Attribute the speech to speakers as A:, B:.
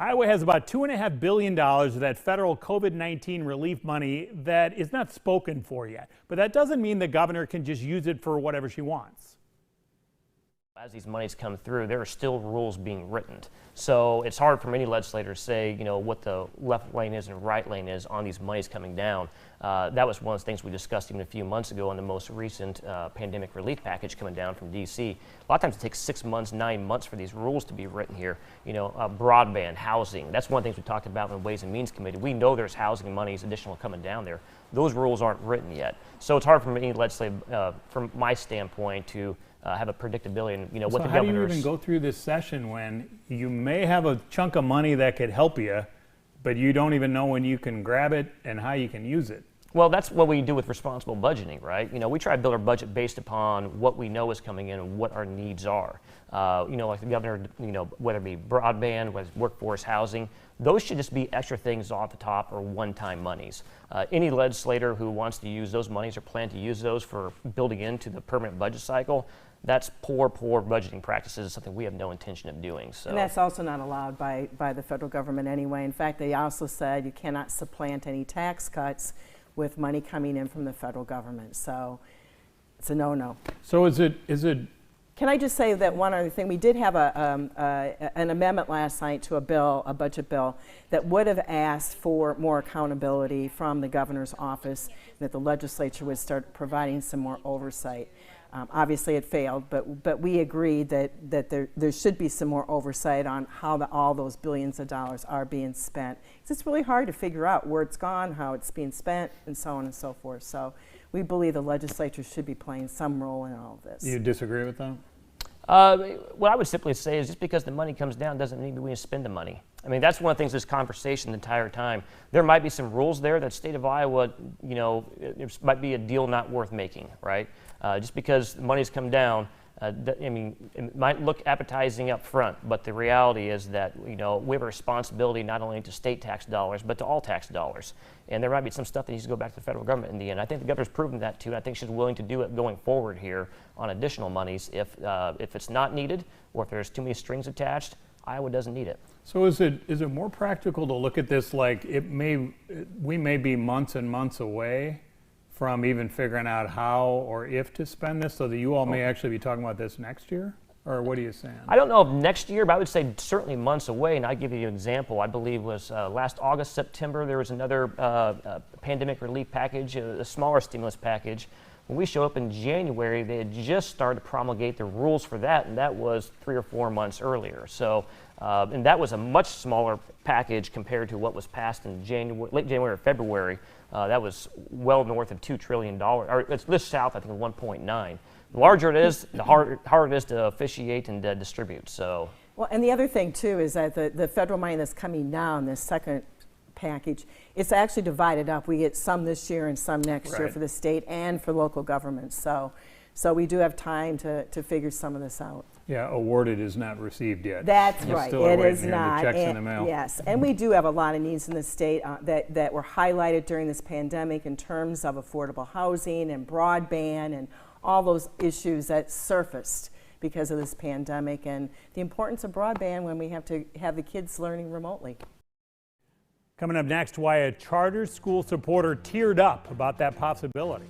A: Iowa has about $2.5 billion of that federal COVID-19 relief money that is not spoken for yet. But that doesn't mean the governor can just use it for whatever she wants.
B: As these monies come through, there are still rules being written. So it's hard for many legislators to say, what the left lane is and right lane is on these monies coming down. That was one of the things we discussed even a few months ago on the most recent pandemic relief package coming down from D.C. A lot of times it takes 6 months, 9 months for these rules to be written here. Broadband, housing, that's one of the things we talked about in the Ways and Means Committee. We know there's housing monies additional coming down there. Those rules aren't written yet. So it's hard for many legislators, from my standpoint, to have a predictability in what the governors.
A: How do you even go through this session when you may have a chunk of money that could help you, but you don't even know when you can grab it and how you can use it?
B: Well, that's what we do with responsible budgeting, right? We try to build our budget based upon what we know is coming in and what our needs are. Like the governor, whether it be broadband, whether it's workforce housing, those should just be extra things off the top or one-time monies. Any legislator who wants to use those monies or plan to use those for building into the permanent budget cycle, that's poor budgeting practices, something we have no intention of doing. So.
C: And that's also not allowed by the federal government anyway. In fact, they also said you cannot supplant any tax cuts with money coming in from the federal government. So it's a no-no.
A: So is it?
C: Can I just say that one other thing? We did have an amendment last night to a budget bill that would have asked for more accountability from the governor's office, that the legislature would start providing some more oversight. Obviously it failed, but we agreed that there should be some more oversight on how all those billions of dollars are being spent. It's really hard to figure out where it's gone, how it's being spent, and so on and so forth. So we believe the legislature should be playing some role in all of this.
A: You disagree with that?
B: What I would simply say is just because the money comes down doesn't mean we need to spend the money. I mean, that's one of the things this conversation the entire time. There might be some rules there that state of Iowa, it might be a deal not worth making, right? Just because the money's come down, it might look appetizing up front, but the reality is that, we have a responsibility not only to state tax dollars, but to all tax dollars. And there might be some stuff that needs to go back to the federal government in the end. I think the governor's proven that too, and I think she's willing to do it going forward here on additional monies if it's not needed or if there's too many strings attached. Iowa doesn't need it.
A: So is it more practical to look at this like we may be months and months away from even figuring out how or if to spend this, so that you all may actually be talking about this next year? Or what are you saying?
B: I don't know if next year, but I would say certainly months away. And I'll give you an example. I believe it was last August, September, there was another pandemic relief package, a smaller stimulus package. When we showed up in January, they had just started to promulgate the rules for that, and that was 3 or 4 months earlier. So, and that was a much smaller package compared to what was passed in late January or February. That was well north of $2 trillion, or it's just south, I think, of 1.9. The larger it is, the harder it is to officiate and distribute. So.
C: Well, and the other thing too is that the federal money that's coming down, this second package, it's actually divided up. We get some this year and some next year for the state and for local governments. So we do have time to figure some of this out.
A: Yeah, awarded is not received yet.
C: That's right. It is not.
A: The checks in the mail.
C: Yes, and we do have a lot of needs in the state that were highlighted during this pandemic in terms of affordable housing and broadband and all those issues that surfaced because of this pandemic, and the importance of broadband when we have to have the kids learning remotely.
A: Coming up next, why a charter school supporter teared up about that possibility.